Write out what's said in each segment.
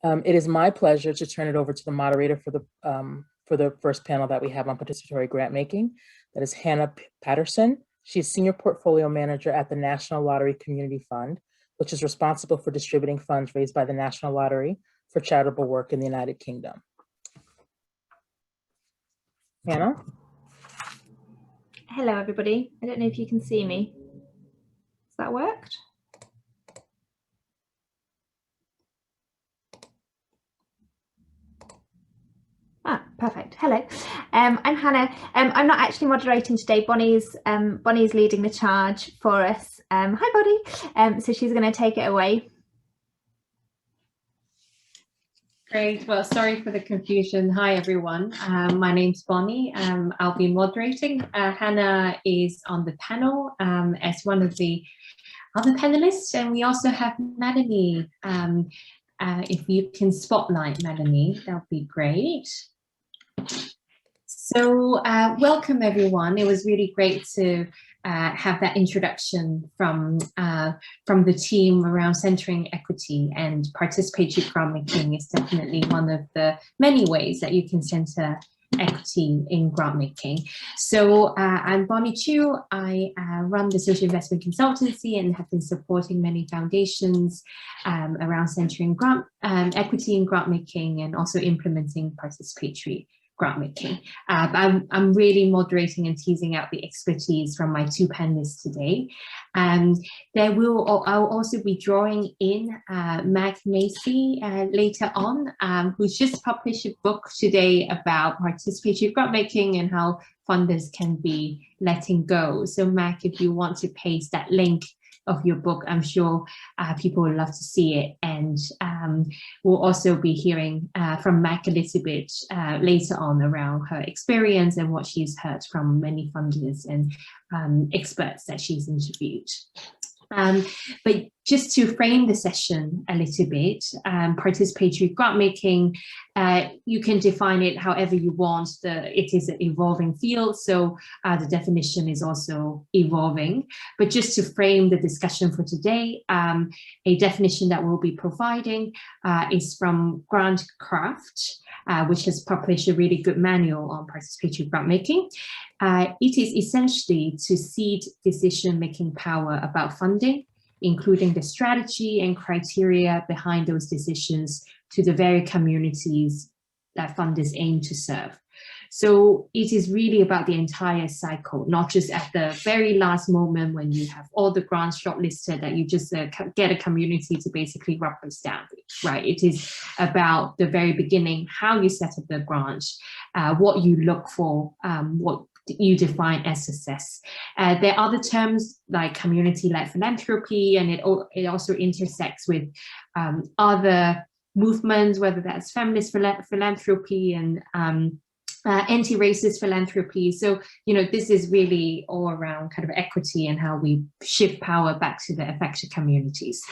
It is my pleasure to turn it over to the moderator for the first panel that we have on participatory grant making. That is Hannah Paterson. She's Senior Portfolio Manager at the National Lottery Community Fund, which is responsible for distributing funds raised by the National Lottery for charitable work in the United Kingdom. Hannah? Hello, everybody. I don't know if you can see me. Has that worked? Perfect. Hello, I'm Hannah. I'm not actually moderating today. Bonnie's leading the charge for us. Hi, Bonnie. So she's going to take it away. Great. Well, sorry for the confusion. Hi, everyone. My name's Bonnie. I'll be moderating. Hannah is on the panel as one of the other panelists, and we also have Melanie. If you can spotlight Melanie, that would be great. So welcome, everyone. It was really great to have that introduction from the team around centering equity, and participatory grant making is definitely one of the many ways that you can center equity in grant making. So I'm Kawano-Chiu. I run the social investment consultancy and have been supporting many foundations around centering equity in grant making and also implementing participatory grant making. I'm really moderating and teasing out the expertise from my two panelists today. I'll also be drawing in Massey later on, who's just published a book today about participatory grant making and how funders can be letting go. So Mac, if you want to paste that link of your book, I'm sure people would love to see it. And we'll also be hearing from Mac a little bit later on around her experience and what she's heard from many funders and experts that she's interviewed. But just to frame the session a little bit, participatory grant making, you can define it however you want. It is an evolving field, so the definition is also evolving. But just to frame the discussion for today, a definition that we'll be providing is from Grantcraft, which has published a really good manual on participatory grant making. It is essentially to cede decision-making power about funding, including the strategy and criteria behind those decisions, to the very communities that funders aim to serve. So it is really about the entire cycle, not just at the very last moment when you have all the grants shortlisted that you just get a community to basically rubber stamp it, right? It is about the very beginning, how you set up the grant, what you look for, what you define as success. There are other terms like community-led philanthropy, and it also intersects with other movements, whether that's feminist philanthropy and anti-racist philanthropy. So, you know, this is really all around kind of equity and how we shift power back to the affected communities.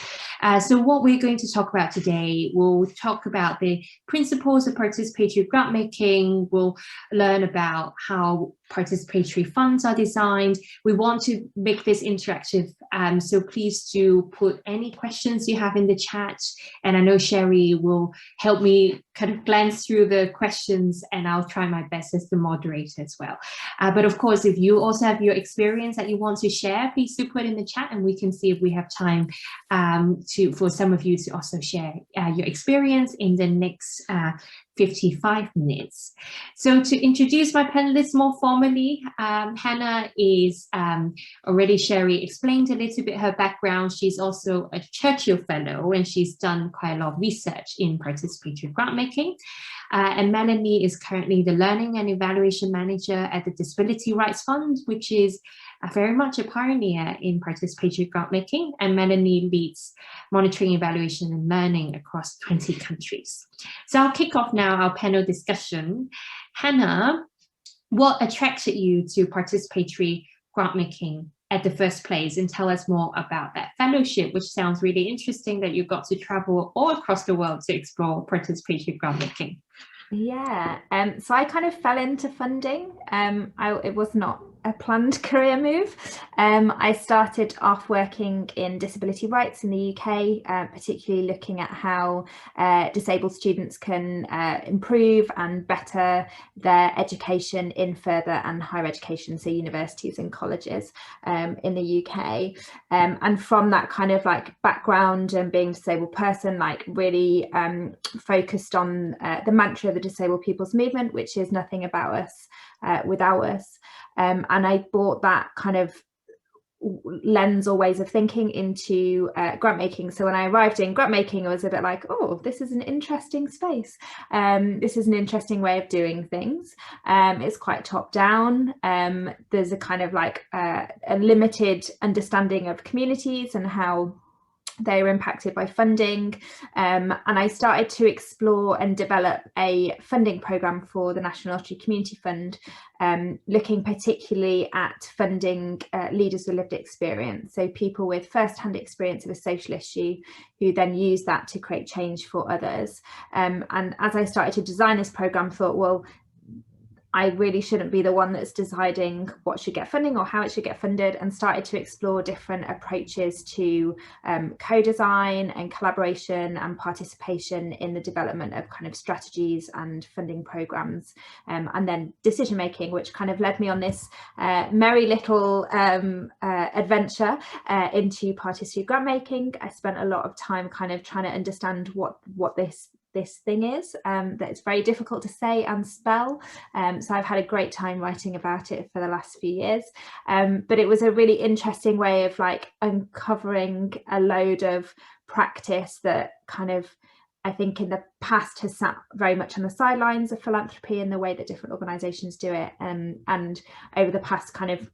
So what we're going to talk about today, we'll talk about the principles of participatory grant making. We'll learn about how participatory funds are designed. We want to make this interactive, so please do put any questions you have in the chat, and I know Sherry will help me kind of glance through the questions, and I'll try my best as the moderator as well. But of course, if you also have your experience that you want to share, please do put in the chat, and we can see if we have time for some of you to also share your experience in the next 55 minutes. So to introduce my panelists more formally, Hannah is already Sherry explained a little bit her background. She's also a Churchill Fellow, and she's done quite a lot of research in participatory grant making. And Melanie is currently the Learning and Evaluation Manager at the Disability Rights Fund, which is very much a pioneer in participatory grant making. And Melanie leads monitoring, evaluation, and learning across 20 countries. So I'll kick off now our panel discussion. Hannah, what attracted you to participatory grant making at the first place, and tell us more about that fellowship, which sounds really interesting that you got to travel all across the world to explore participatory grant making. Yeah, so I kind of fell into funding. It was not planned career move. I started off working in disability rights in the UK, particularly looking at how disabled students can improve and better their education in further and higher education, so universities and colleges in the UK. And from that kind of like background and being a disabled person, like really focused on the mantra of the disabled people's movement, which is nothing about us without us. And I brought that kind of lens or ways of thinking into grant making. So when I arrived in grant making, I was a bit like, oh, this is an interesting space. This is an interesting way of doing things. It's quite top down. There's a kind of like a limited understanding of communities and how they were impacted by funding, and I started to explore and develop a funding programme for the National Lottery Community Fund, looking particularly at funding leaders with lived experience, so people with first-hand experience of a social issue who then use that to create change for others. And as I started to design this programme, I thought, well, I really shouldn't be the one that's deciding what should get funding or how it should get funded, and started to explore different approaches to co-design and collaboration and participation in the development of kind of strategies and funding programs, and then decision making, which kind of led me on this merry little adventure into participatory grant making. I spent a lot of time kind of trying to understand what this thing is, that it's very difficult to say and spell, so I've had a great time writing about it for the last few years, but it was a really interesting way of like uncovering a load of practice that kind of, I think in the past has sat very much on the sidelines of philanthropy and the way that different organisations do it, and over the past kind of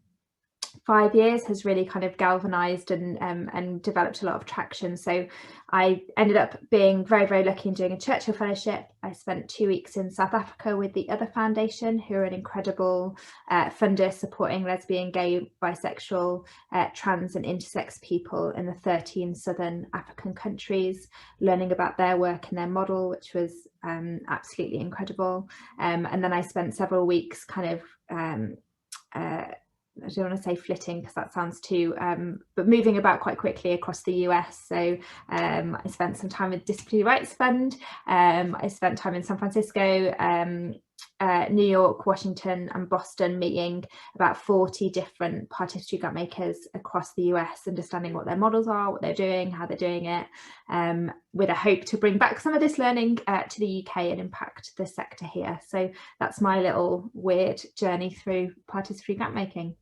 5 years has really kind of galvanized and developed a lot of traction. So I ended up being very, very lucky in doing a Churchill Fellowship. I spent 2 weeks in South Africa with the Other Foundation, who are an incredible funder supporting lesbian, gay, bisexual, trans and intersex people in the 13 southern African countries, learning about their work and their model, which was absolutely incredible. And then I spent several weeks kind of I don't want to say flitting because that sounds too, but moving about quite quickly across the US. So I spent some time with Disability Rights Fund. I spent time in San Francisco, New York, Washington and Boston, meeting about 40 different participatory grant makers across the US, understanding what their models are, what they're doing, how they're doing it, with a hope to bring back some of this learning to the UK and impact the sector here. So that's my little weird journey through participatory grant making.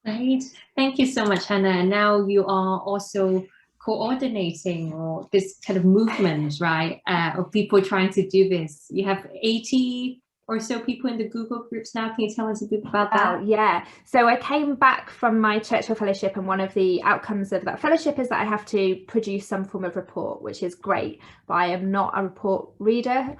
Right. Thank you so much, Hannah. And now you are also coordinating or this kind of movement, right, of people trying to do this. You have 80 or so people in the Google groups now. Can you tell us a bit about that? Yeah, so I came back from my Churchill Fellowship, and one of the outcomes of that fellowship is that I have to produce some form of report, which is great, but I am not a report reader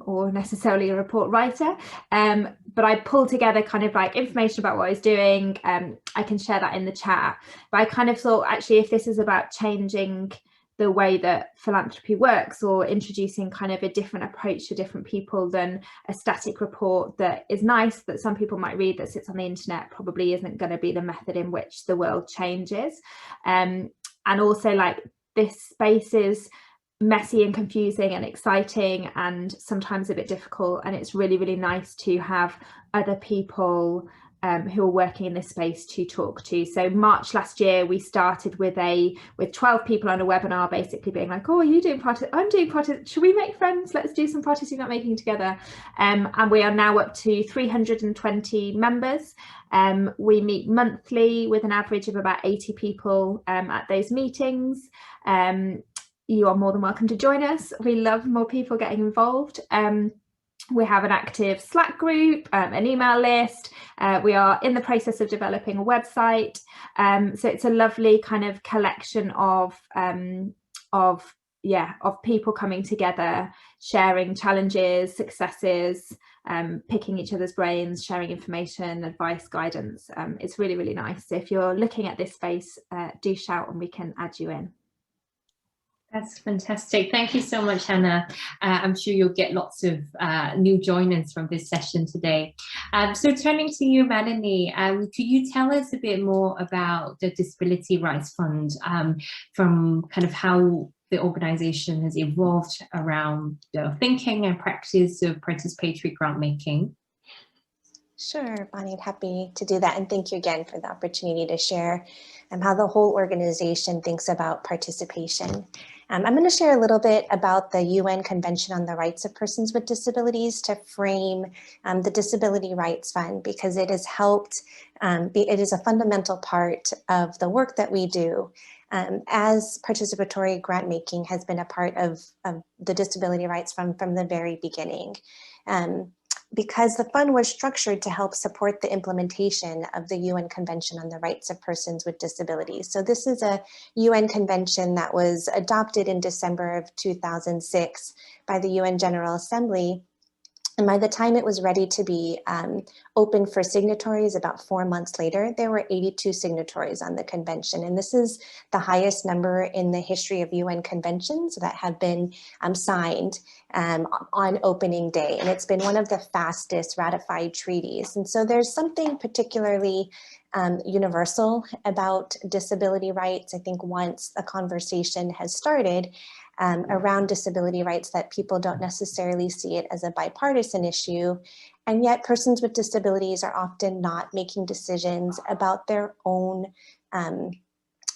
or necessarily a report writer, but I pulled together kind of like information about what I was doing. I can share that in the chat, but I kind of thought, actually, if this is about changing the way that philanthropy works or introducing kind of a different approach to different people than a static report that is nice that some people might read that sits on the internet, probably isn't going to be the method in which the world changes. And also, like, this space is messy and confusing and exciting and sometimes a bit difficult, and it's really, really nice to have other people who are working in this space to talk to. So March last year, we started with 12 people on a webinar, basically being like, oh, are you doing part? I'm doing part. Should we make friends? Let's do some participatory grant making together. And we are now up to 320 members. We meet monthly with an average of about 80 people at those meetings. You are more than welcome to join us. We love more people getting involved. We have an active Slack group, an email list. We are in the process of developing a website. So it's a lovely kind of collection of people coming together, sharing challenges, successes, picking each other's brains, sharing information, advice, guidance. It's really, really nice. So if you're looking at this space, do shout and we can add you in. That's fantastic. Thank you so much, Hannah. I'm sure you'll get lots of new joiners from this session today. So turning to you, Melanie, could you tell us a bit more about the Disability Rights Fund, from kind of how the organization has evolved around the thinking and practice of participatory grant making? Sure, Bonnie, happy to do that. And thank you again for the opportunity to share how the whole organization thinks about participation. I'm going to share a little bit about the UN Convention on the Rights of Persons with Disabilities to frame the Disability Rights Fund, because it has helped, it is a fundamental part of the work that we do. As participatory grant making has been a part of the Disability Rights Fund from the very beginning. Because the fund was structured to help support the implementation of the UN Convention on the Rights of Persons with Disabilities. So this is a UN convention that was adopted in December of 2006 by the UN General Assembly. And by the time it was ready to be open for signatories, about 4 months later, there were 82 signatories on the convention. And this is the highest number in the history of UN conventions that have been signed on opening day. And it's been one of the fastest ratified treaties. And so there's something particularly universal about disability rights. I think once a conversation has started around disability rights, that people don't necessarily see it as a bipartisan issue. And yet persons with disabilities are often not making decisions about their own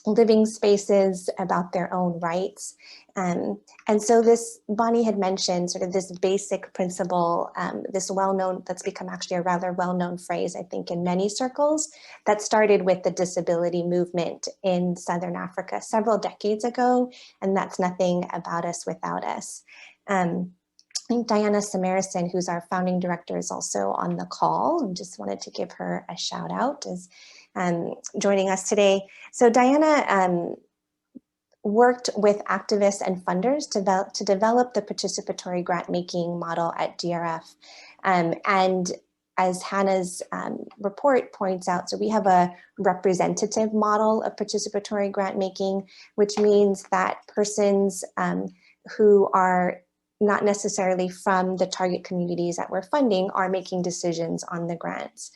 living spaces, about their own rights. And so this, Bonnie had mentioned sort of this basic principle, this well-known, that's become actually a rather well-known phrase, I think, in many circles, that started with the disability movement in Southern Africa several decades ago, and that's nothing about us without us. I think Diana Samarison, who's our founding director, is also on the call, and just wanted to give her a shout out as joining us today. So Diana worked with activists and funders to develop the participatory grant making model at DRF. And as Hannah's report points out, so we have a representative model of participatory grant making, which means that persons who are not necessarily from the target communities that we're funding are making decisions on the grants.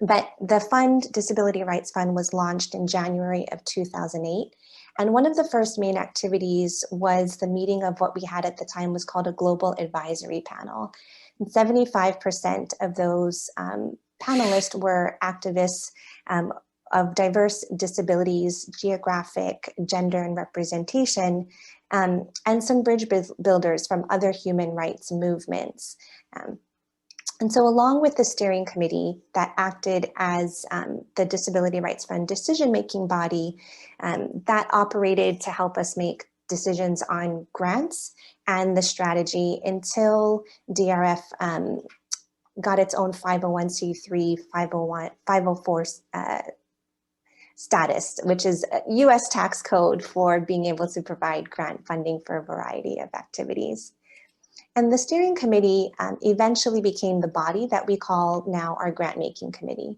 But the fund, Disability Rights Fund, was launched in January of 2008. And one of the first main activities was the meeting of what we had at the time was called a global advisory panel. And 75% of those panelists were activists of diverse disabilities, geographic, gender, and representation, and some bridge builders from other human rights movements. And so along with the steering committee that acted as the Disability Rights Fund decision-making body, that operated to help us make decisions on grants and the strategy until DRF got its own 501c3, 504 status, which is a US tax code for being able to provide grant funding for a variety of activities. And the steering committee eventually became the body that we call now our grant making committee.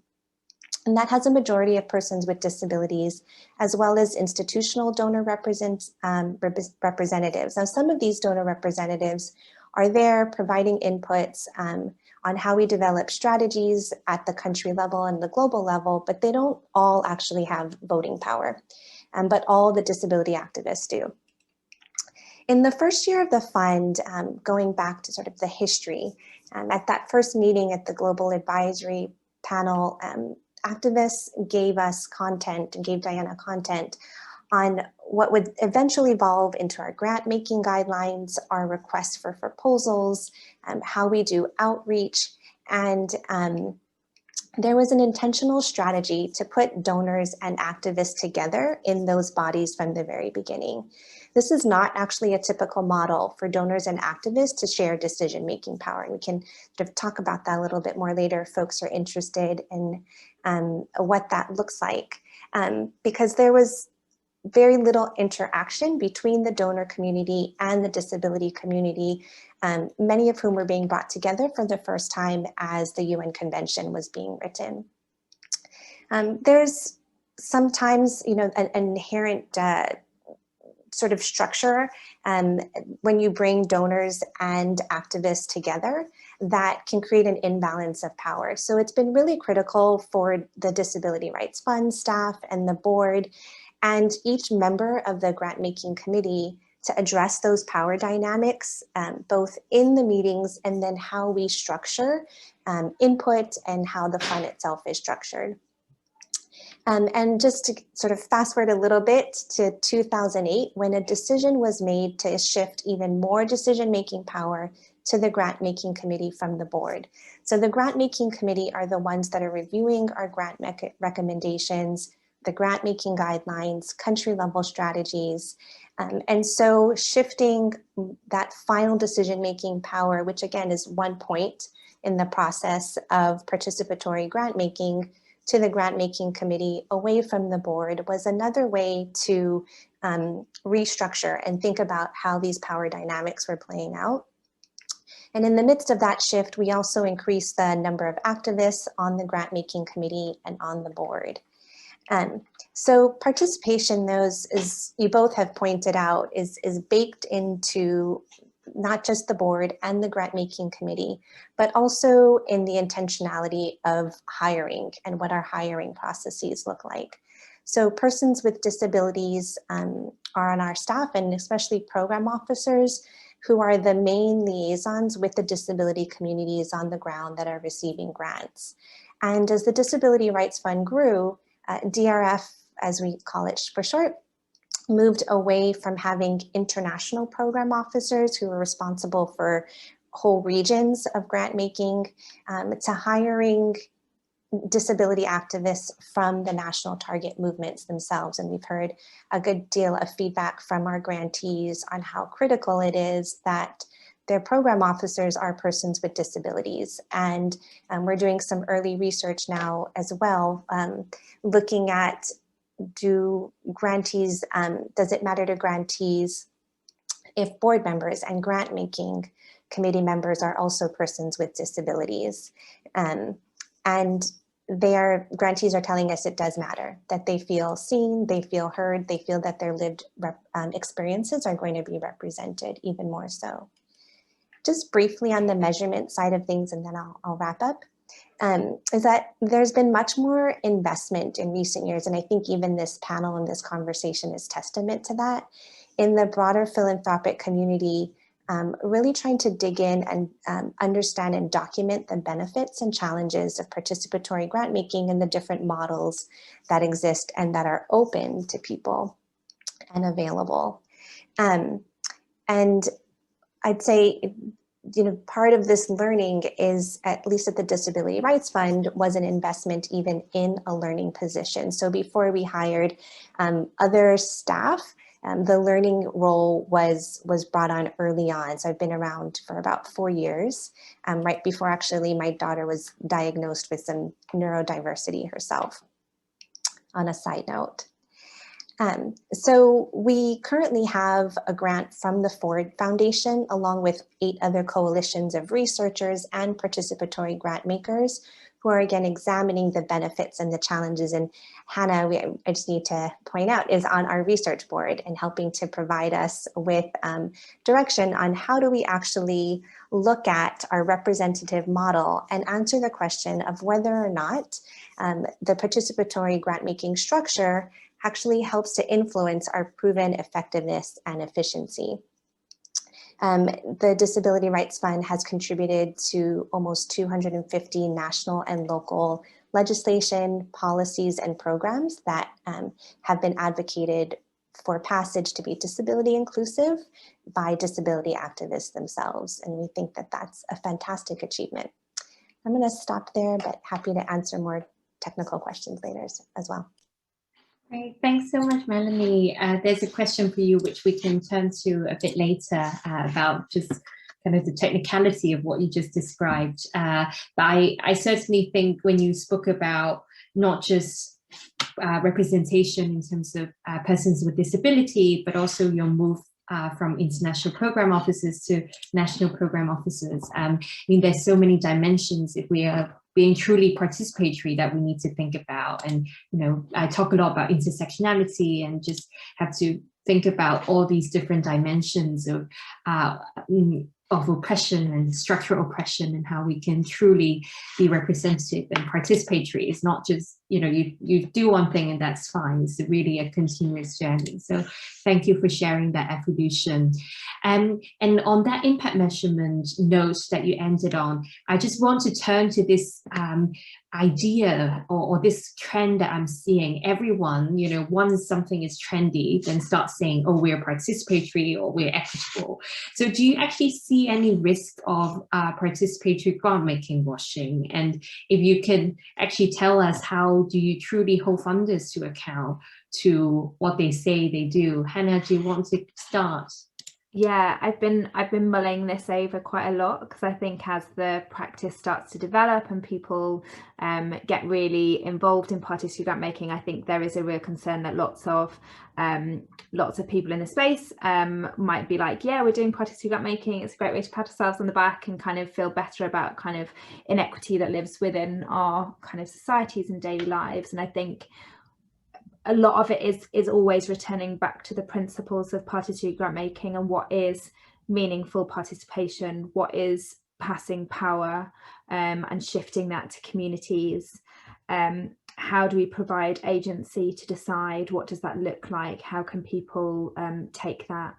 And that has a majority of persons with disabilities, as well as institutional donor representatives. Now, some of these donor representatives are there providing inputs on how we develop strategies at the country level and the global level, but they don't all actually have voting power, but all the disability activists do. In the first year of the fund, going back to sort of the history, at that first meeting at the Global Advisory Panel, activists gave us content and gave Diana content on what would eventually evolve into our grant making guidelines, our requests for proposals, how we do outreach, and there was an intentional strategy to put donors and activists together in those bodies from the very beginning. This is not actually a typical model for donors and activists to share decision-making power. And we can sort of talk about that a little bit more later if folks are interested in what that looks like. Because there was very little interaction between the donor community and the disability community, many of whom were being brought together for the first time as the UN Convention was being written. There's sometimes, an inherent sort of structure when you bring donors and activists together that can create an imbalance of power. So it's been really critical for the Disability Rights Fund staff and the board and each member of the grant-making committee to address those power dynamics, both in the meetings and then how we structure input and how the fund itself is structured. And just to sort of fast forward a little bit to 2008, when a decision was made to shift even more decision-making power to the grant-making committee from the board. So the grant-making committee are the ones that are reviewing our grant recommendations, the grant-making guidelines, country-level strategies. And so shifting that final decision-making power, which again is one point in the process of participatory grant-making, to the grant-making committee away from the board was another way to restructure and think about how these power dynamics were playing out. And in the midst of that shift, we also increased the number of activists on the grant-making committee and on the board. So participation, those, as you both have pointed out, is baked into not just the board and the grant-making committee, but also in the intentionality of hiring and what our hiring processes look like. So persons with disabilities are on our staff, and especially program officers who are the main liaisons with the disability communities on the ground that are receiving grants. And as the Disability Rights Fund grew, DRF, as we call it for short, moved away from having international program officers who were responsible for whole regions of grant making to hiring disability activists from the national target movements themselves. And we've heard a good deal of feedback from our grantees on how critical it is that their program officers are persons with disabilities. And we're doing some early research now as well, looking at do grantees, does it matter to grantees if board members and grant making committee members are also persons with disabilities? And grantees are telling us it does matter, that they feel seen, they feel heard, they feel that their lived experiences are going to be represented even more so. Just briefly on the measurement side of things, and then I'll wrap up. Is that there's been much more investment in recent years, and I think even this panel and this conversation is testament to that, in the broader philanthropic community, really trying to dig in and understand and document the benefits and challenges of participatory grant making and the different models that exist and that are open to people and available. And I'd say, part of this learning is, at least at the Disability Rights Fund, was an investment even in a learning position. So before we hired other staff, the learning role was brought on early on. So I've been around for about 4 years, right before actually my daughter was diagnosed with some neurodiversity herself, on a side note. So we currently have a grant from the Ford Foundation, along with 8 other coalitions of researchers and participatory grant makers who are again examining the benefits and the challenges. And Hannah, I just need to point out, is on our research board and helping to provide us with direction on how do we actually look at our representative model and answer the question of whether or not the participatory grant making structure actually helps to influence our proven effectiveness and efficiency. The Disability Rights Fund has contributed to almost 250 national and local legislation, policies, and programs that have been advocated for passage to be disability inclusive by disability activists themselves. And we think that that's a fantastic achievement. I'm going to stop there, but happy to answer more technical questions later as well. Great, thanks so much, Melanie. There's a question for you, which we can turn to a bit later about just kind of the technicality of what you just described. But I certainly think when you spoke about not just representation in terms of persons with disability, but also your move from international program officers to national program officers. I mean, there's so many dimensions if we are being truly participatory that we need to think about. And, I talk a lot about intersectionality and just have to think about all these different dimensions of oppression and structural oppression, and how we can truly be representative and participatory. It's not just, you do one thing and that's fine. It's really a continuous journey. So thank you for sharing that evolution. And on that impact measurement note that you ended on, I just want to turn to this idea or this trend that I'm seeing. Everyone, once something is trendy, then start saying, oh, we're participatory or we're equitable. So do you actually see any risk of participatory grant making washing? And if you can actually tell us, how do you truly hold funders to account to what they say they do? Hannah, do you want to start? Yeah, I've been mulling this over quite a lot, because I think as the practice starts to develop and people get really involved in participatory grant making, I think there is a real concern that lots of people in the space might be like, yeah, we're doing participatory grant making, it's a great way to pat ourselves on the back and kind of feel better about kind of inequity that lives within our kind of societies and daily lives. And I think a lot of it is always returning back to the principles of participatory grant making and what is meaningful participation, what is passing power, and shifting that to communities. How do we provide agency to decide? What does that look like? How can people take that?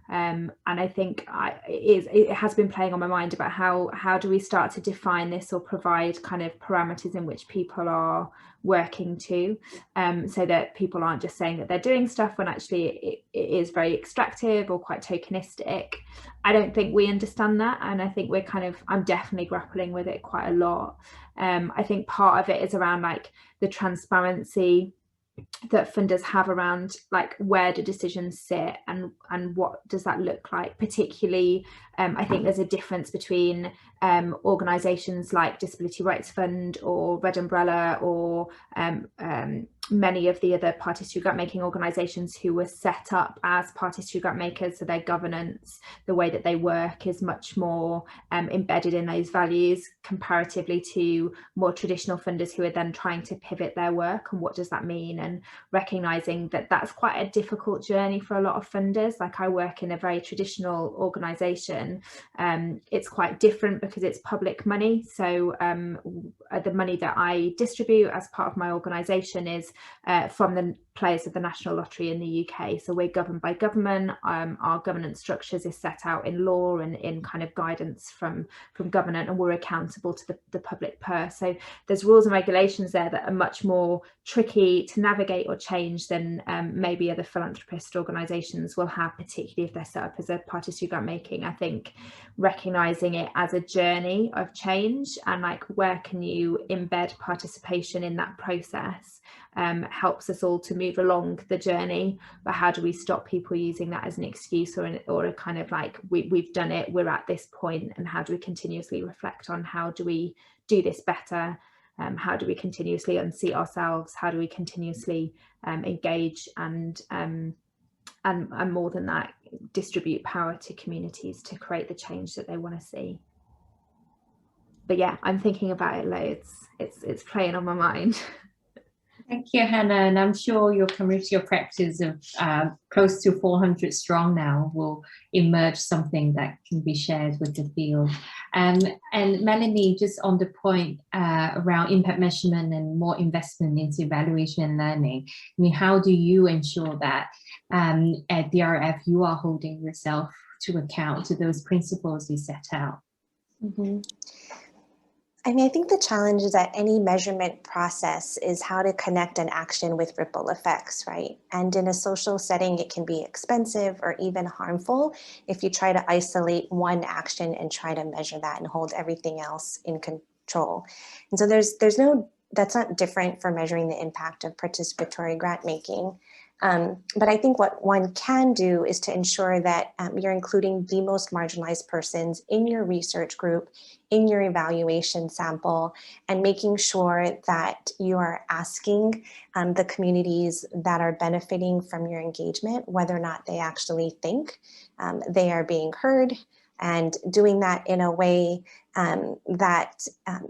And I think it has been playing on my mind about how do we start to define this or provide kind of parameters in which people are working to, so that people aren't just saying that they're doing stuff when actually it is very extractive or quite tokenistic. I don't think we understand that, and I think I'm definitely grappling with it quite a lot. I think part of it is around like the transparency that funders have around like where do decisions sit and what does that look like. Particularly I think there's a difference between organisations like Disability Rights Fund or Red Umbrella or many of the other participatory grant making organisations who were set up as participatory grant makers, so their governance, the way that they work is much more embedded in those values comparatively to more traditional funders who are then trying to pivot their work. And what does that mean? And recognising that that's quite a difficult journey for a lot of funders. Like I work in a very traditional organisation. It's quite different because it's public money. So the money that I distribute as part of my organisation is from the players of the National Lottery in the UK. So we're governed by government. Our governance structures is set out in law and in kind of guidance from government, and we're accountable to the public purse. So there's rules and regulations there that are much more tricky to navigate or change than maybe other philanthropist organisations will have, particularly if they're set up as a participatory grant making. I think recognising it as a journey of change and like where can you embed participation in that process helps us all to move along the journey. But how do we stop people using that as an excuse or a kind of like we've done it, we're at this point, and how do we continuously reflect on how do we do this better? How do we continuously unseat ourselves? How do we continuously engage and more than that, distribute power to communities to create the change that they want to see? But yeah, I'm thinking about it loads. It's playing on my mind. Thank you, Hannah. And I'm sure your community of practice of close to 400 strong now will emerge something that can be shared with the field. And Melanie, just on the point around impact measurement and more investment into evaluation and learning, I mean, how do you ensure that at DRF you are holding yourself to account to those principles you set out? Mm-hmm. I mean, I think the challenge is that any measurement process is how to connect an action with ripple effects, right? And in a social setting, it can be expensive or even harmful if you try to isolate one action and try to measure that and hold everything else in control. And so that's not different for measuring the impact of participatory grant making. But I think what one can do is to ensure that you're including the most marginalized persons in your research group, in your evaluation sample, and making sure that you are asking the communities that are benefiting from your engagement whether or not they actually think they are being heard, and doing that in a way that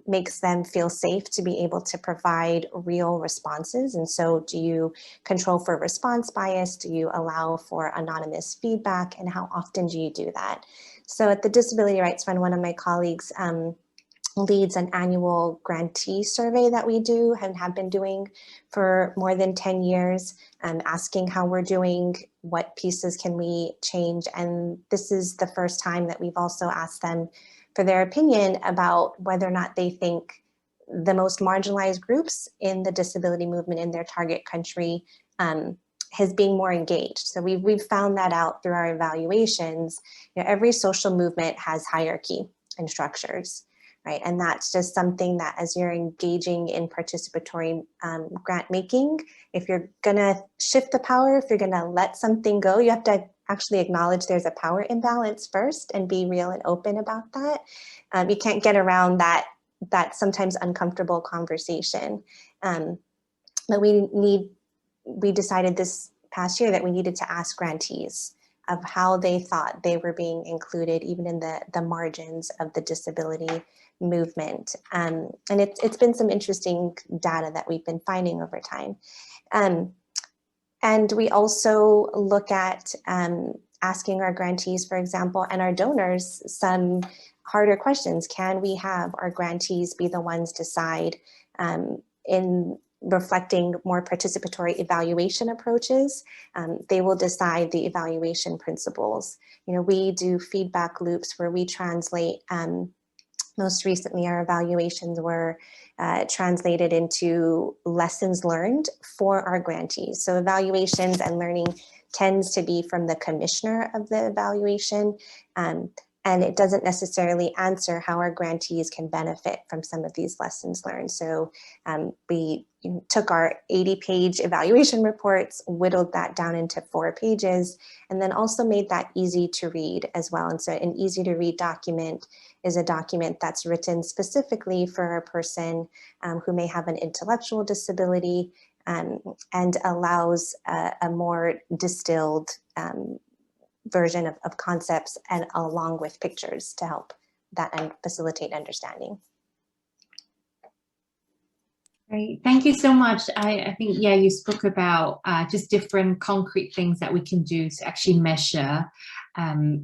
makes them feel safe to be able to provide real responses. And so do you control for response bias? Do you allow for anonymous feedback? And how often do you do that? So at the Disability Rights Fund, one of my colleagues leads an annual grantee survey that we do and have been doing for more than 10 years, asking how we're doing, what pieces can we change. And this is the first time that we've also asked them for their opinion about whether or not they think the most marginalized groups in the disability movement in their target country has been more engaged. So we've found that out through our evaluations. You know, every social movement has hierarchy and structures, right? And that's just something that as you're engaging in participatory grant making, if you're gonna shift the power, if you're gonna let something go, you have to actually acknowledge there's a power imbalance first and be real and open about that. You can't get around that sometimes uncomfortable conversation. But we decided this past year that we needed to ask grantees of how they thought they were being included even in the margins of the disability movement. And it's been some interesting data that we've been finding over time. And we also look at asking our grantees, for example, and our donors some harder questions. Can we have our grantees be the ones decide in reflecting more participatory evaluation approaches? They will decide the evaluation principles. You know, we do feedback loops where we translate, most recently our evaluations were translated into lessons learned for our grantees. So evaluations and learning tends to be from the commissioner of the evaluation, and it doesn't necessarily answer how our grantees can benefit from some of these lessons learned. So we took our 80-page evaluation reports, whittled that down into 4 pages, and then also made that easy to read as well. And so an easy to read document is a document that's written specifically for a person who may have an intellectual disability, and allows a more distilled version of concepts, and along with pictures to help that and facilitate understanding. Great, thank you so much. I think, yeah, you spoke about just different concrete things that we can do to actually measure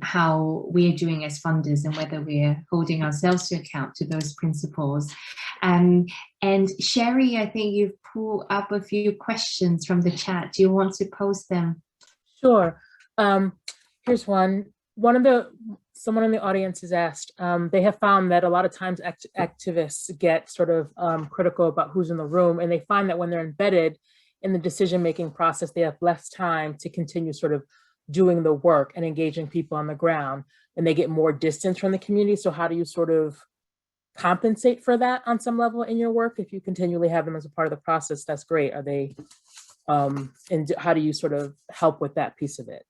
how we are doing as funders and whether we're holding ourselves to account to those principles. And Sherry, I think you've pulled up a few questions from the chat. Do you want to post them? Sure. Here's one. Someone in the audience has asked, they have found that a lot of times activists get sort of critical about who's in the room, and they find that when they're embedded in the decision-making process, they have less time to continue sort of doing the work and engaging people on the ground, and they get more distance from the community. So how do you sort of compensate for that on some level in your work? If you continually have them as a part of the process, that's great. Are they, and how do you sort of help with that piece of it?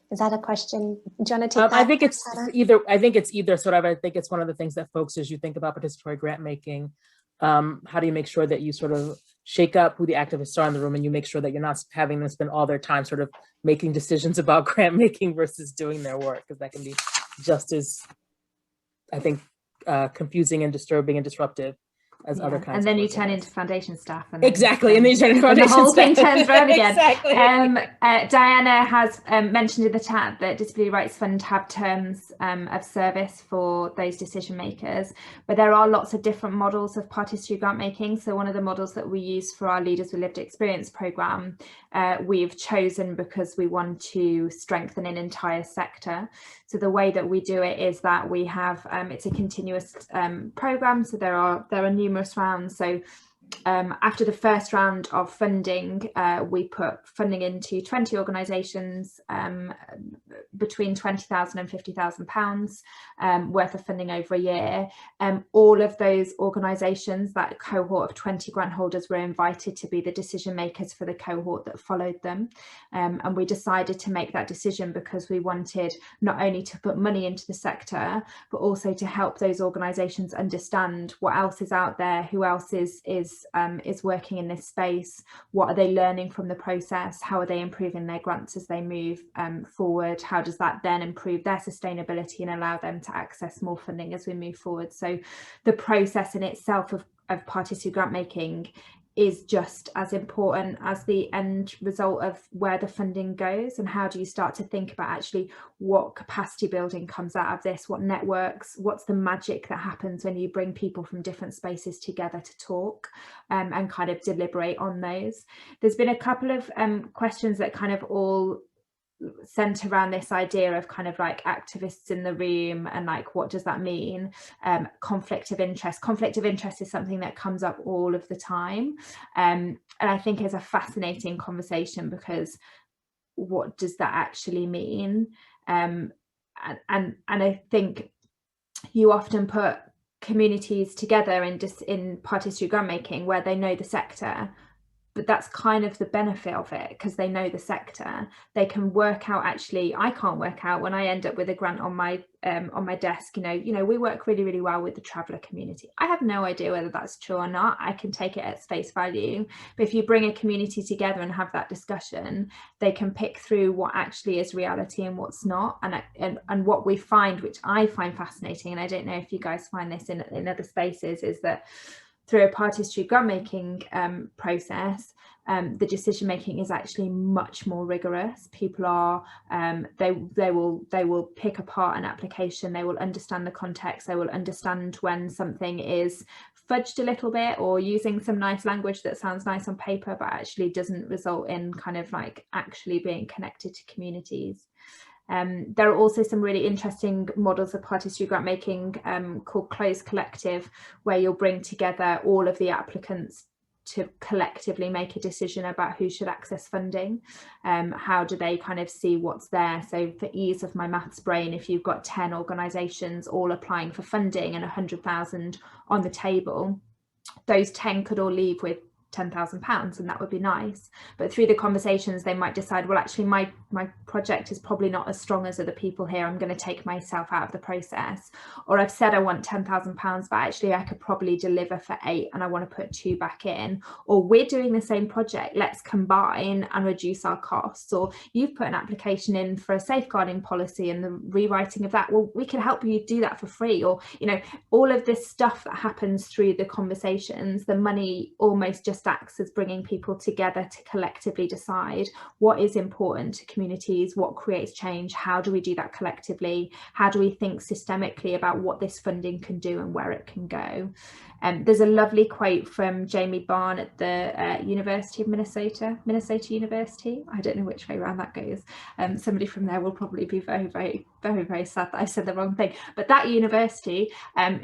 Is that a question? Do you want to take that? I think it's either. I think it's sort of. I think it's one of the things that folks, as you think about participatory grant making, how do you make sure that you sort of shake up who the activists are in the room, and you make sure that you're not having them spend all their time sort of making decisions about grant making versus doing their work, because that can be just as, I think, confusing and disturbing and disruptive as other kinds. And then of you turn into foundation staff. And exactly, and then you turn into foundation staff. The whole thing turns around again. Exactly. Diana has mentioned in the chat that Disability Rights Fund have terms of service for those decision makers, but there are lots of different models of participatory grant making. So one of the models that we use for our Leaders with Lived Experience programme, we've chosen because we want to strengthen an entire sector. So the way that we do it is that we have, it's a continuous programme, so there are numerous rounds. So after the first round of funding, we put funding into 20 organisations between £20,000 and £50,000 worth of funding over a year. All of those organisations, that cohort of 20 grant holders, were invited to be the decision makers for the cohort that followed them. And we decided to make that decision because we wanted not only to put money into the sector, but also to help those organisations understand what else is out there, who else is working in this space, what are they learning from the process, how are they improving their grants as they move forward, how does that then improve their sustainability and allow them to access more funding as we move forward. So the process in itself of participatory grant making is just as important as the end result of where the funding goes, and how do you start to think about actually what capacity building comes out of this, what networks, what's the magic that happens when you bring people from different spaces together to talk and kind of deliberate on those. There's been a couple of questions that kind of all centre around this idea of kind of like activists in the room and like what does that mean. Conflict of interest is something that comes up all of the time, and I think is a fascinating conversation, because what does that actually mean? And I think you often put communities together in participatory grant making where they know the sector, but that's kind of the benefit of it, because they know the sector. They can work out, actually, I can't work out when I end up with a grant on my desk, you know, we work really, really well with the traveller community. I have no idea whether that's true or not. I can take it at face value. But if you bring a community together and have that discussion, they can pick through what actually is reality and what's not. And what we find, which I find fascinating, and I don't know if you guys find this in other spaces, is that through a participatory grant making process, the decision making is actually much more rigorous. People are they will pick apart an application, they will understand the context, they will understand when something is fudged a little bit or using some nice language that sounds nice on paper but actually doesn't result in kind of like actually being connected to communities. There are also some really interesting models of participatory grant making called closed collective, where you'll bring together all of the applicants to collectively make a decision about who should access funding. How do they kind of see what's there? So for ease of my maths brain, if you've got 10 organisations all applying for funding and 100,000 on the table, those 10 could all leave with £10,000, and that would be nice. But through the conversations they might decide, well, actually my project is probably not as strong as other people here, I'm going to take myself out of the process. Or I've said I want £10,000, but actually I could probably deliver for 8 and I want to put 2 back in. Or we're doing the same project, let's combine and reduce our costs. Or you've put an application in for a safeguarding policy and the rewriting of that, well, we can help you do that for free. Or, you know, all of this stuff that happens through the conversations, the money almost just acts as bringing people together to collectively decide what is important to communities, what creates change, how do we do that collectively, how do we think systemically about what this funding can do and where it can go. There's a lovely quote from Jamie Barn at the University of Minnesota University. I don't know which way around that goes. Somebody from there will probably be very, very, very, very sad that I said the wrong thing. But that university,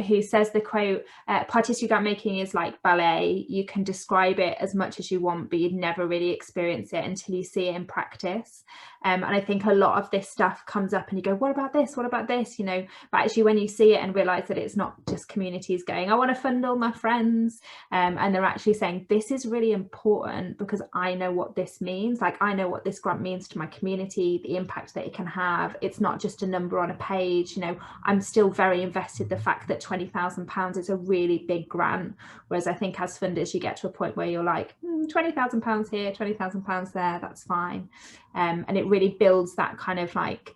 who says the quote, participatory grant making is like ballet. You can describe it as much as you want, but you'd never really experience it until you see it in practice. And I think a lot of this stuff comes up and you go, what about this? What about this? You know, but actually when you see it and realise that it's not just communities going, I want to fund all my friends, and they're actually saying, this is really important because I know what this means. Like, I know what this grant means to my community, the impact that it can have. It's not just a number on a page. You know, I'm still very invested the fact that £20,000 is a really big grant, whereas I think as funders you get to a point where you're like, £20,000 here, £20,000 there, that's fine. And it really builds that kind of like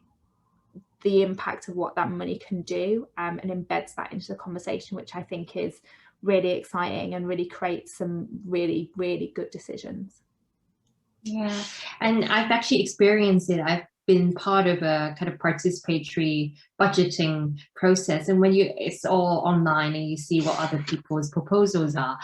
the impact of what that money can do, and embeds that into the conversation, which I think is really exciting and really creates some really, really good decisions. Yeah, and I've actually experienced it. I've been part of a kind of participatory budgeting process, and when it's all online and you see what other people's proposals are,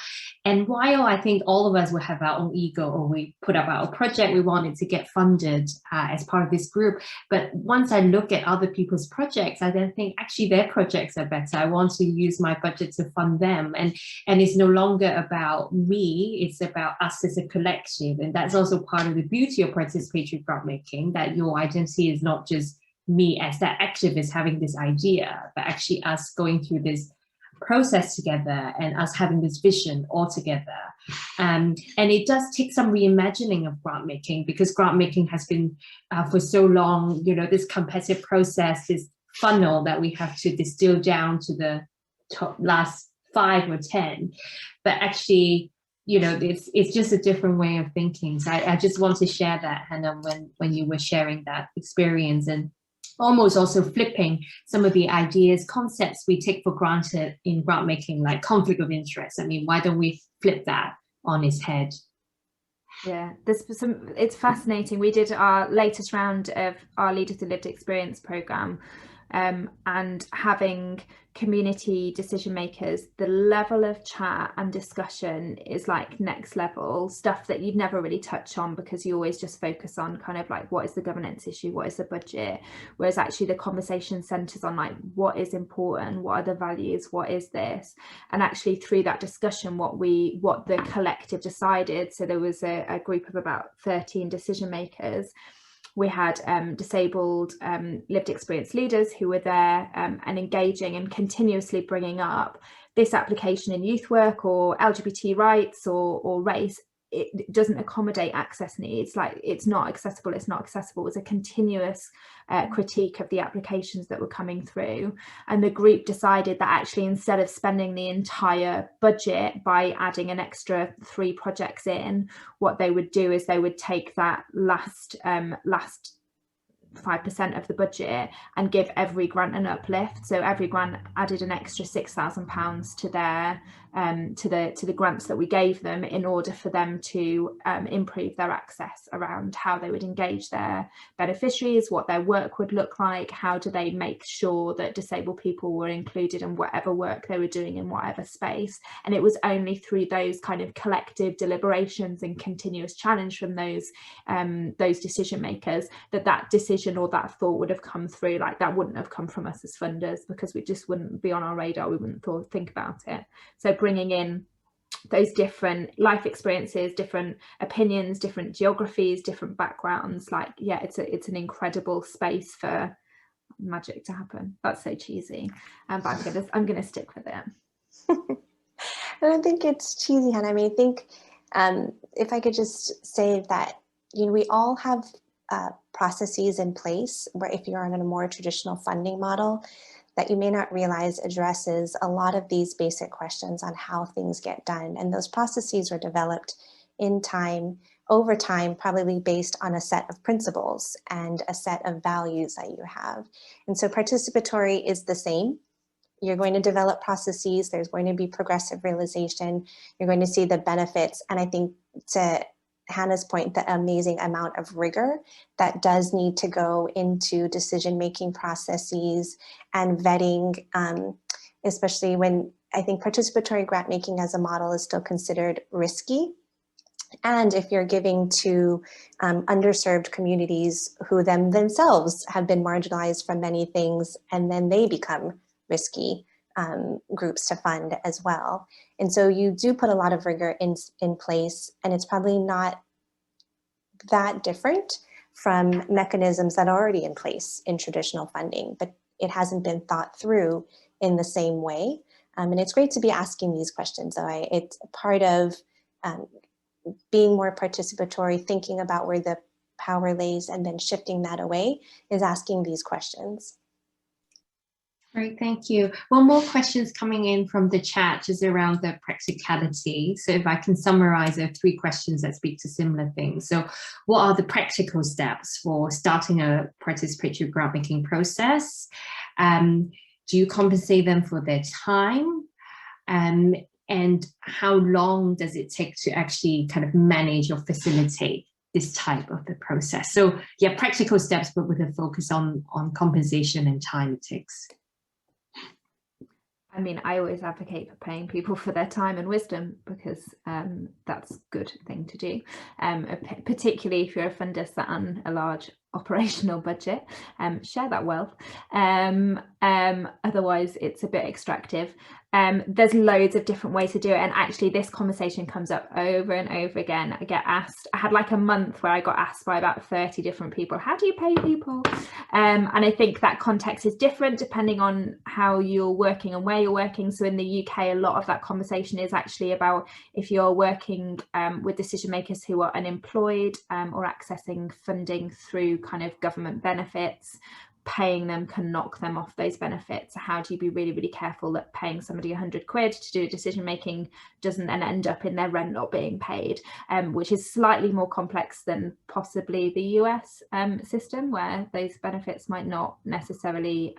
and while I think all of us will have our own ego, or we put up our project, we wanted to get funded as part of this group, but once I look at other people's projects, I then think actually their projects are better. I want to use my budget to fund them, and it's no longer about me, it's about us as a collective. And that's also part of the beauty of participatory grant making, that your identity is not just me as that activist having this idea, but actually us going through this process together and us having this vision all together. And it does take some reimagining of grant making, because grant making has been for so long, you know, this competitive process, this funnel that we have to distill down to the top last 5 or 10. But actually, you know, it's just a different way of thinking. So I just want to share that, Hannah, when you were sharing that experience, and almost also flipping some of the ideas, concepts we take for granted in grant making, like conflict of interest. I mean, why don't we flip that on its head? Yeah, it's fascinating. We did our latest round of our Leaders with Lived Experience program, and having community decision makers, the level of chat and discussion is like next level stuff that you'd never really touch on, because you always just focus on kind of like, what is the governance issue, what is the budget, whereas actually the conversation centers on like, what is important, what are the values, what is this, and actually through that discussion what the collective decided. So there was a group of about 13 decision makers. We had disabled lived experience leaders who were there and engaging and continuously bringing up this application in youth work or LGBT rights or race. It doesn't accommodate access needs, like it's not accessible, it's not accessible. It was a continuous critique of the applications that were coming through, and the group decided that actually instead of spending the entire budget by adding an extra 3 projects in, what they would do is they would take that last 5% of the budget and give every grant an uplift. So every grant added an extra £6,000 to their to the grants that we gave them, in order for them to improve their access around how they would engage their beneficiaries, what their work would look like, how do they make sure that disabled people were included in whatever work they were doing in whatever space. And it was only through those kind of collective deliberations and continuous challenge from those decision makers that decision or that thought would have come through. Like, that wouldn't have come from us as funders, because we just wouldn't be on our radar, we wouldn't think about it. So bringing in those different life experiences, different opinions, different geographies, different backgrounds, like, yeah, it's an incredible space for magic to happen. That's so cheesy, but I'm gonna stick with it. I don't think it's cheesy, Hannah. I mean, I think if I could just say that, you know, we all have processes in place where, if you're on a more traditional funding model, that you may not realize addresses a lot of these basic questions on how things get done. And those processes are developed in time, over time, probably based on a set of principles and a set of values that you have. And so participatory is the same. You're going to develop processes, there's going to be progressive realization, you're going to see the benefits. And I think, to Hannah's point, the amazing amount of rigor that does need to go into decision-making processes and vetting, especially when I think participatory grant making as a model is still considered risky. And if you're giving to underserved communities who themselves have been marginalized from many things, and then they become risky groups to fund as well. And so you do put a lot of rigor in place, and it's probably not that different from mechanisms that are already in place in traditional funding, but it hasn't been thought through in the same way. And it's great to be asking these questions. So it's part of being more participatory, thinking about where the power lays, and then shifting that away, is asking these questions. Great, thank you. Well, more questions coming in from the chat just around the practicality. So if I can summarize, there are 3 questions that speak to similar things. So what are the practical steps for starting a participatory grant making process? Do you compensate them for their time? And how long does it take to actually kind of manage or facilitate this type of the process? So yeah, practical steps, but with a focus on compensation and time it takes. I mean, I always advocate for paying people for their time and wisdom, because that's a good thing to do, particularly if you're a funder sat on a large operational budget. Share that wealth. Otherwise it's a bit extractive. There's loads of different ways to do it, and actually this conversation comes up over and over again. I get asked, I had like a month where I got asked by about 30 different people, how do you pay people? And I think that context is different depending on how you're working and where you're working. So in the UK, a lot of that conversation is actually about if you're working with decision makers who are unemployed or accessing funding through kind of government benefits, paying them can knock them off those benefits. So how do you be really, really careful that paying somebody 100 quid to do a decision making doesn't then end up in their rent not being paid, which is slightly more complex than possibly the US system, where those benefits might not necessarily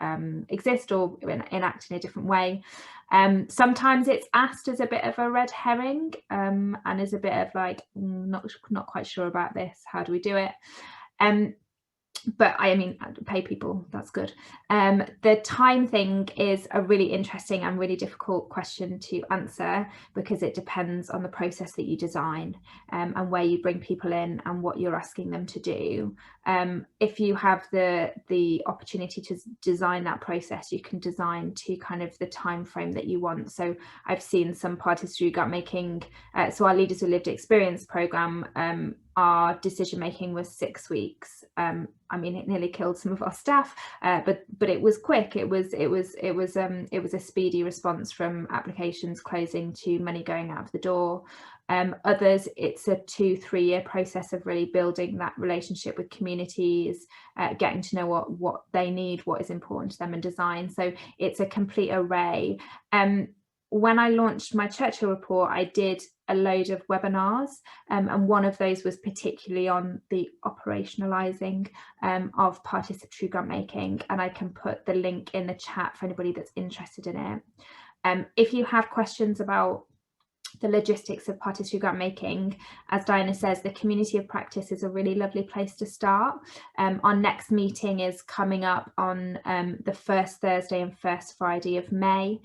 exist or enact in a different way. Sometimes it's asked as a bit of a red herring and is a bit of like, not quite sure about this, how do we do it? But I mean, pay people, that's good. The time thing is a really interesting and really difficult question to answer, because it depends on the process that you design and where you bring people in and what you're asking them to do. If you have the opportunity to design that process, you can design to kind of the time frame that you want. So I've seen some participatory grant making, so our Leaders with Lived Experience program, our decision making was 6 weeks. I mean, it nearly killed some of our staff, but it was quick. It was a speedy response from applications closing to money going out of the door. Others, it's a 2-3 year process of really building that relationship with communities, getting to know what they need, what is important to them, and design. So it's a complete array. When I launched my Churchill report, I did a load of webinars, and one of those was particularly on the operationalizing of participatory grant making, and I can put the link in the chat for anybody that's interested in it. If you have questions about the logistics of participatory grant making, as Diana says, the community of practice is a really lovely place to start. Our next meeting is coming up on the first Thursday and first Friday of May.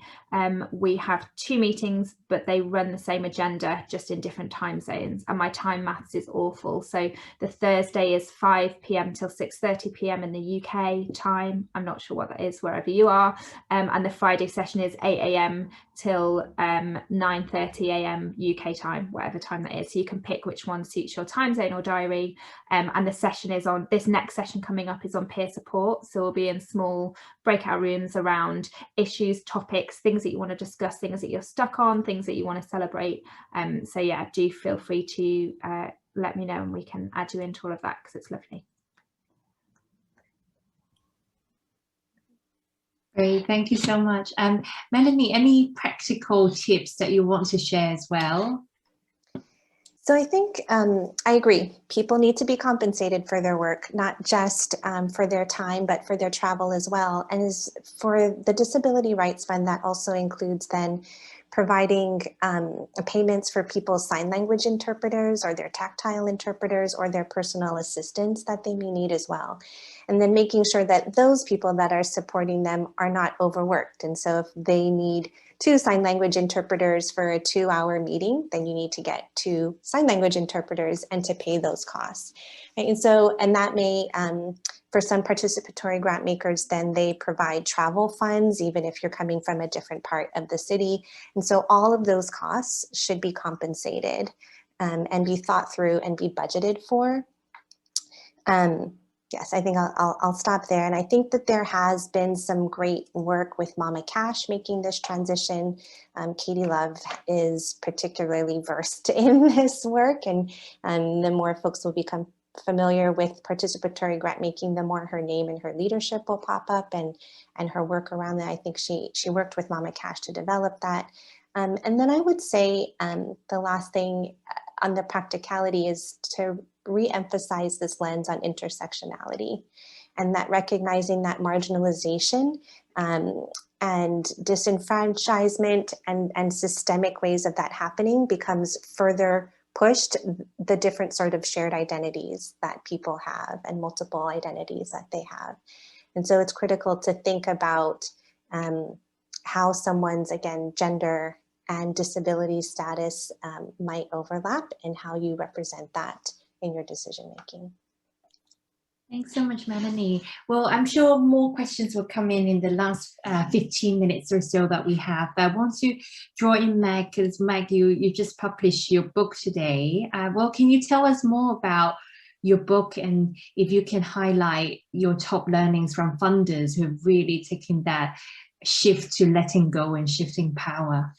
We have 2 meetings, but they run the same agenda, just in different time zones, and my time maths is awful. So the Thursday is 5 p.m. till 6:30 p.m. in the UK time. I'm not sure what that is wherever you are. And the Friday session is 8 a.m. till 9:30 a.m. UK time, whatever time that is. So you can pick which one suits your time zone or diary. And the session is on, this next session coming up is on peer support. So we'll be in small breakout rooms around issues, topics, things that you want to discuss, things that you're stuck on, things that you want to celebrate. So yeah, do feel free to let me know and we can add you into all of that, because it's lovely. Great, thank you so much. Melanie, any practical tips that you want to share as well? So I think I agree. People need to be compensated for their work, not just for their time, but for their travel as well. And as for the Disability Rights Fund, that also includes then providing payments for people's sign language interpreters or their tactile interpreters or their personal assistants that they may need as well. And then making sure that those people that are supporting them are not overworked. And so if they need 2 sign language interpreters for a 2-hour meeting, then you need to get 2 sign language interpreters and to pay those costs. Right? And so, and that may, for some participatory grant makers, then they provide travel funds, even if you're coming from a different part of the city. And so all of those costs should be compensated and be thought through and be budgeted for. Yes, I think I'll stop there. And I think that there has been some great work with Mama Cash making this transition. Katie Love is particularly versed in this work, and the more folks will become familiar with participatory grant making, the more her name and her leadership will pop up, and her work around that. I think she worked with Mama Cash to develop that. And then I would say the last thing on the practicality is to re-emphasize this lens on intersectionality, and that recognizing that marginalization and disenfranchisement and systemic ways of that happening becomes further pushed the different sort of shared identities that people have and multiple identities that they have. And so it's critical to think about how someone's, again, gender and disability status might overlap and how you represent that in your decision making. Thanks so much, Melanie. Well, I'm sure more questions will come in the last 15 minutes or so that we have. But I want to draw in Meg, because Meg, you just published your book today. Well, can you tell us more about your book, and if you can highlight your top learnings from funders who have really taken that shift to letting go and shifting power?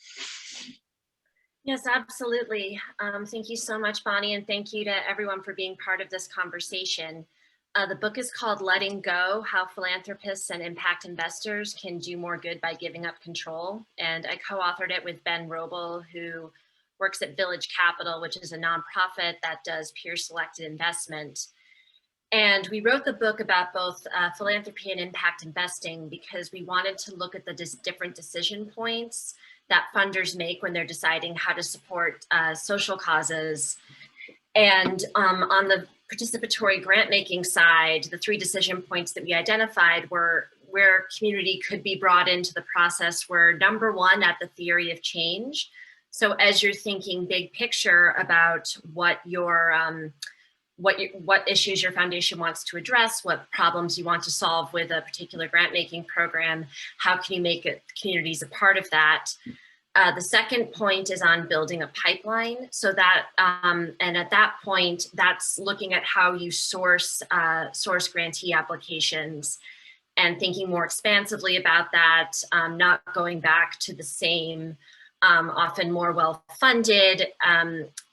Yes, absolutely. Thank you so much, Bonnie, and thank you to everyone for being part of this conversation. The book is called Letting Go: How Philanthropists and Impact Investors Can Do More Good by Giving Up Control. And I co-authored it with Ben Roble, who works at Village Capital, which is a nonprofit that does peer-selected investment. And we wrote the book about both philanthropy and impact investing because we wanted to look at the different decision points that funders make when they're deciding how to support social causes. And on the participatory grant-making side, the 3 decision points that we identified were where community could be brought into the process were, number 1, at the theory of change. So as you're thinking big picture about what issues your foundation wants to address, what problems you want to solve with a particular grant-making program, how can you make communities a part of that? The second point is on building a pipeline. So that, and at that point, that's looking at how you source grantee applications and thinking more expansively about that, not going back to the same, often more well-funded,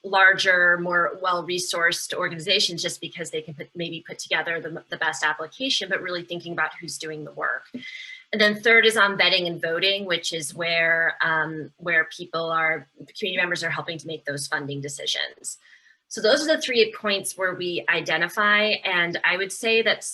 larger, more well-resourced organizations just because they can maybe put together the best application, but really thinking about who's doing the work. And then third is on vetting and voting, which is where community members are helping to make those funding decisions. So those are the 3 points where we identify. And I would say that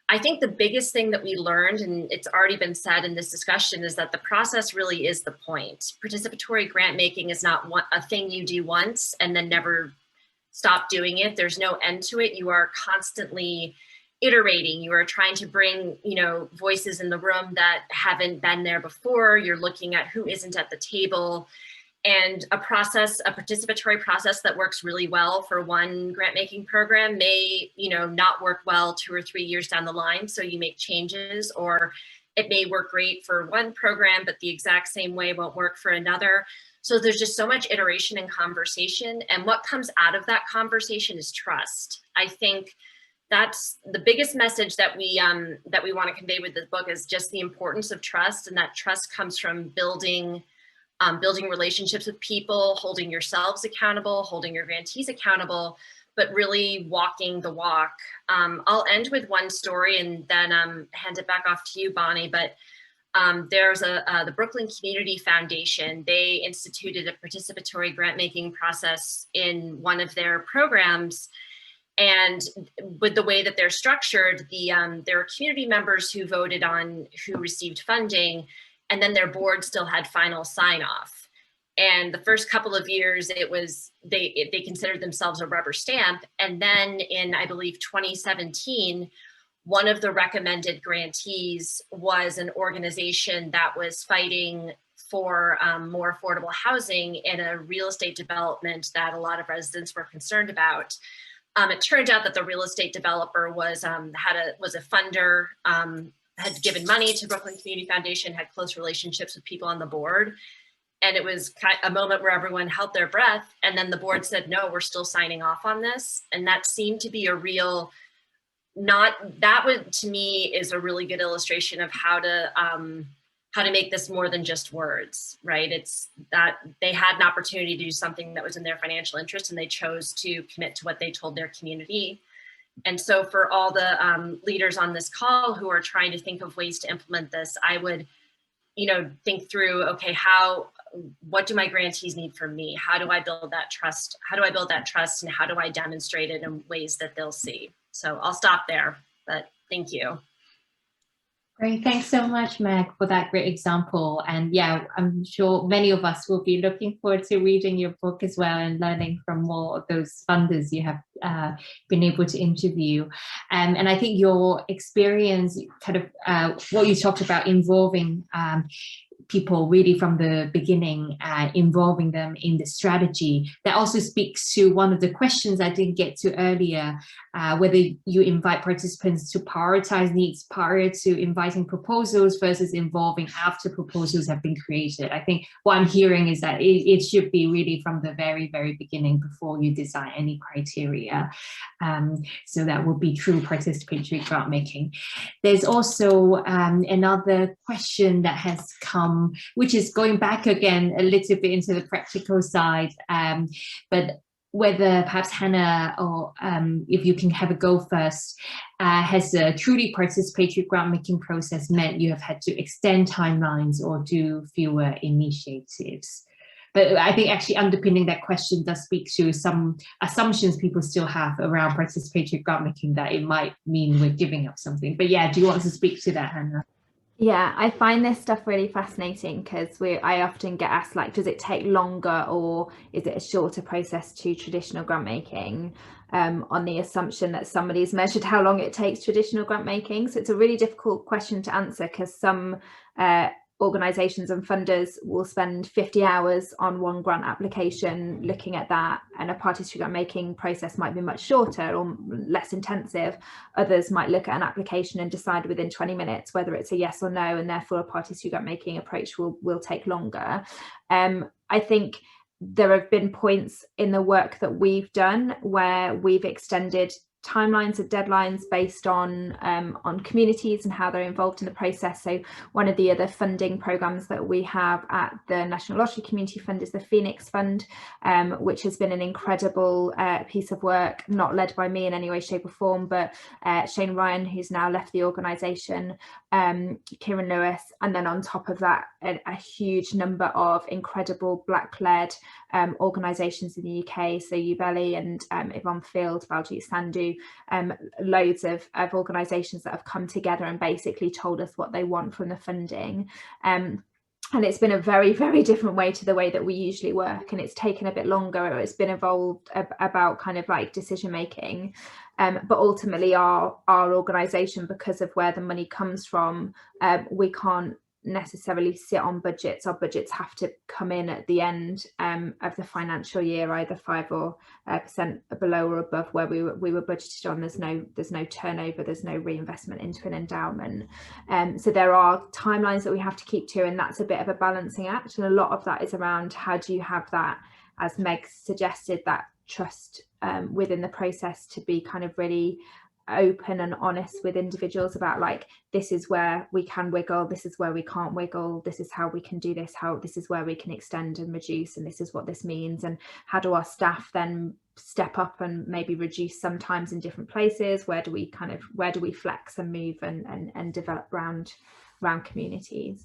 I think the biggest thing that we learned, and it's already been said in this discussion, is that the process really is the point. Participatory grant making is not a thing you do once and then never stop doing it. There's no end to it. You are constantly iterating. You are trying to bring, voices in the room that haven't been there before. You're looking at who isn't at the table. And a participatory process that works really well for one grant making program may, not work well 2 or 3 years down the line. So you make changes, or it may work great for one program, but the exact same way won't work for another. So there's just so much iteration and conversation. And what comes out of that conversation is trust. I think that's the biggest message that we want to convey with this book, is just the importance of trust. And that trust comes from building relationships with people, holding yourselves accountable, holding your grantees accountable, but really walking the walk. I'll end with one story and then hand it back off to you, Bonnie. But there's the Brooklyn Community Foundation. They instituted a participatory grant-making process in one of their programs. And with the way that they're structured, there are community members who voted on who received funding, and then their board still had final sign-off. And the first couple of years, it was they considered themselves a rubber stamp. And then in, I believe, 2017, one of the recommended grantees was an organization that was fighting for more affordable housing in a real estate development that a lot of residents were concerned about. It turned out that the real estate developer was a funder, had given money to Brooklyn Community Foundation, had close relationships with people on the board. And it was a moment where everyone held their breath. And then the board said, no, we're still signing off on this. And that seemed to be to me is a really good illustration of how to make this more than just words, right? It's that they had an opportunity to do something that was in their financial interest, and they chose to commit to what they told their community. And so for all the leaders on this call who are trying to think of ways to implement this, I would, think through, okay, what do my grantees need from me? How do I build that trust? And how do I demonstrate it in ways that they'll see? So I'll stop there, but thank you. Great, thanks so much, Meg, for that great example. And yeah, I'm sure many of us will be looking forward to reading your book as well and learning from more of those funders you have been able to interview. And I think your experience, kind of what you talked about involving people really from the beginning, involving them in the strategy. That also speaks to one of the questions I didn't get to earlier, whether you invite participants to prioritize needs prior to inviting proposals versus involving after proposals have been created. I think what I'm hearing is that it should be really from the very, very beginning before you design any criteria. So that would be true participatory grant making. There's also another question that has come, which is going back again a little bit into the practical side, but whether perhaps Hannah or if you can have a go first, has a truly participatory grant making process meant you have had to extend timelines or do fewer initiatives? But I think actually underpinning that question does speak to some assumptions people still have around participatory grant making, that it might mean we're giving up something. But yeah, do you want to speak to that, Hannah? Yeah, I find this stuff really fascinating because I often get asked, like, does it take longer or is it a shorter process to traditional grant making, on the assumption that somebody's measured how long it takes traditional grant making. So it's a really difficult question to answer because some organisations and funders will spend 50 hours on one grant application looking at that, and a participatory grant making process might be much shorter or less intensive. Others might look at an application and decide within 20 minutes whether it's a yes or no, and therefore a participatory grant making approach will take longer. I think there have been points in the work that we've done where we've extended timelines and deadlines based on communities and how they're involved in the process. So one of the other funding programs that we have at the National Lottery Community Fund is the Phoenix Fund, which has been an incredible piece of work, not led by me in any way, shape or form, but Shane Ryan, who's now left the organisation, Kieran Lewis, and then on top of that, a huge number of incredible Black-led organisations in the UK, so Ubeli and Yvonne Field, Baljit Sandhu, loads of organisations that have come together and basically told us what they want from the funding. And it's been a very, very different way to the way that we usually work, and it's taken a bit longer. It's been evolved about kind of like decision making, but ultimately our organisation, because of where the money comes from, we can't necessarily sit on budgets. Our budgets have to come in at the end of the financial year, either 5% or below or above where we were budgeted on. There's no turnover, there's no reinvestment into an endowment. So there are timelines that we have to keep to, and that's a bit of a balancing act. And a lot of that is around how do you have that, as Meg suggested, that trust within the process to be kind of really open and honest with individuals about, like, this is where we can wiggle, this is where we can't wiggle, this is how we can do this, this is where we can extend and reduce, and this is what this means. And how do our staff then step up and maybe reduce sometimes in different places? Where do we flex and move and develop around communities?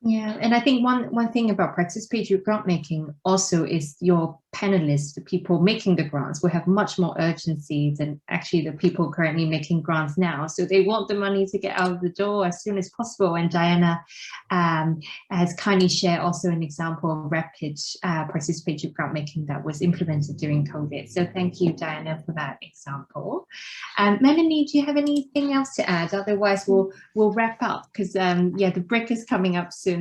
Yeah, and I think one thing about participatory grant making also is your panelists, the people making the grants, will have much more urgency than actually the people currently making grants now. So they want the money to get out of the door as soon as possible. And Diana has kindly shared also an example of rapid participatory grant making that was implemented during COVID. So thank you, Diana, for that example. Melanie, do you have anything else to add? Otherwise, we'll wrap up because yeah, the break is coming up soon.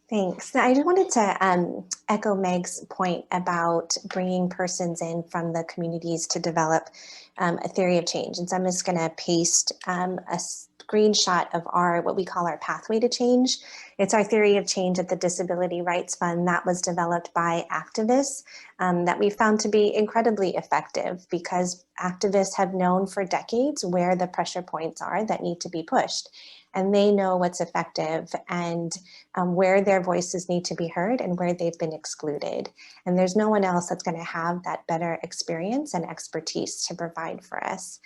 Thanks. I just wanted to echo Meg's point about bringing persons in from the communities to develop a theory of change. And so I'm just going to paste a screenshot of what we call our pathway to change. It's our theory of change at the Disability Rights Fund that was developed by activists that we found to be incredibly effective, because activists have known for decades where the pressure points are that need to be pushed. And they know what's effective and where their voices need to be heard and where they've been excluded. And there's no one else that's going to have that better experience and expertise to provide for us.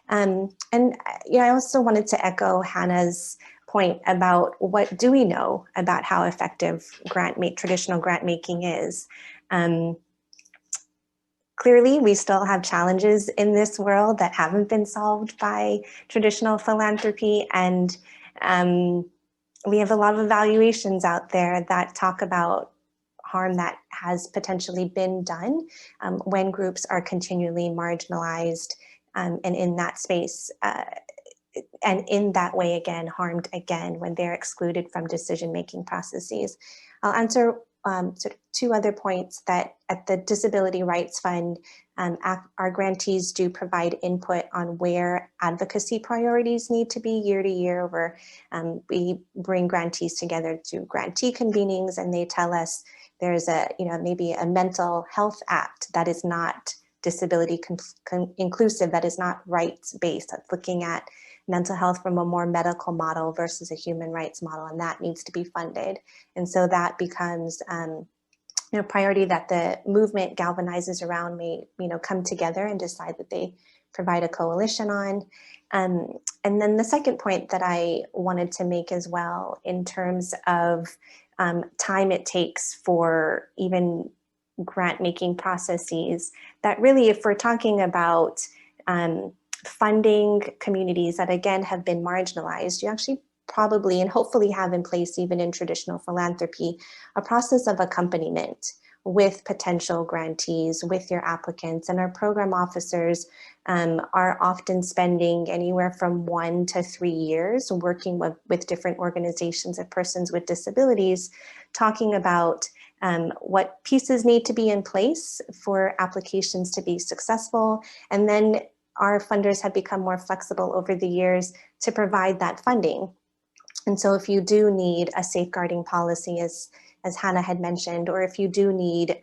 And I also wanted to echo Hannah's point about what do we know about how effective traditional grant making is. Clearly, we still have challenges in this world that haven't been solved by traditional philanthropy, and we have a lot of evaluations out there that talk about harm that has potentially been done when groups are continually marginalized, and in that space, and in that way, again, harmed again when they're excluded from decision-making processes. I'll answer sort of two other points that at the Disability Rights Fund, our grantees do provide input on where advocacy priorities need to be year to year, where we bring grantees together to grantee convenings, and they tell us there's a, maybe a mental health act that is not disability inclusive, that is not rights-based, that's looking at mental health from a more medical model versus a human rights model, and that needs to be funded. And so that becomes a priority that the movement galvanizes around, may come together and decide that they provide a coalition on. And then the second point that I wanted to make as well, in terms of time it takes for even grant making processes, that really, if we're talking about funding communities that again have been marginalized, you actually probably and hopefully have in place, even in traditional philanthropy, a process of accompaniment with potential grantees, with your applicants. And our program officers are often spending anywhere from 1 to 3 years working with different organizations of persons with disabilities, talking about what pieces need to be in place for applications to be successful. And then our funders have become more flexible over the years to provide that funding. And so if you do need a safeguarding policy, as Hannah had mentioned, or if you do need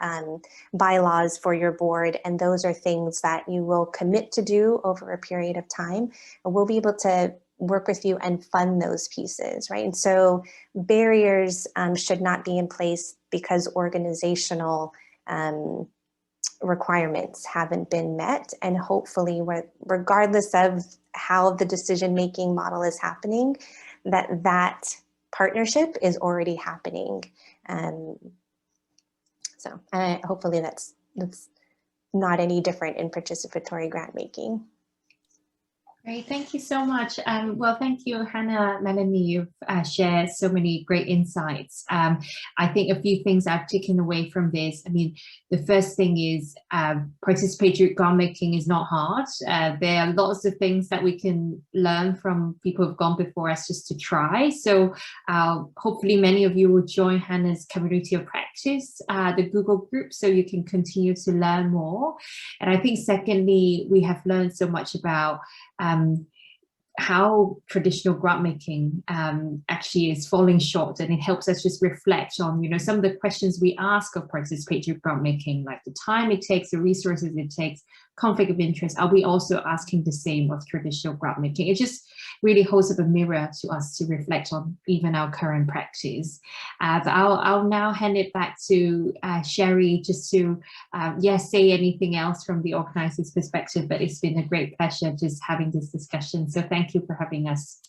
bylaws for your board, and those are things that you will commit to do over a period of time, we'll be able to work with you and fund those pieces, right? And so barriers should not be in place because organizational requirements haven't been met. And hopefully, regardless of how the decision-making model is happening, that partnership is already happening. So hopefully that's not any different in participatory grant making. Great, thank you so much. Well, thank you, Hannah, Melanie. You've shared so many great insights. I think a few things I've taken away from this. I mean, the first thing is participatory grant making is not hard. There are lots of things that we can learn from people who've gone before us just to try. So hopefully many of you will join Hannah's community of practice, the Google group, so you can continue to learn more. And I think secondly, we have learned so much about how traditional grant making actually is falling short, and it helps us just reflect on, some of the questions we ask of participatory grant making, like the time it takes, the resources it takes, conflict of interest. Are we also asking the same of traditional grant making? It just really holds up a mirror to us to reflect on even our current practice. But I'll now hand it back to Sherry just to say anything else from the organizer's perspective, but it's been a great pleasure just having this discussion. So thank you for having us.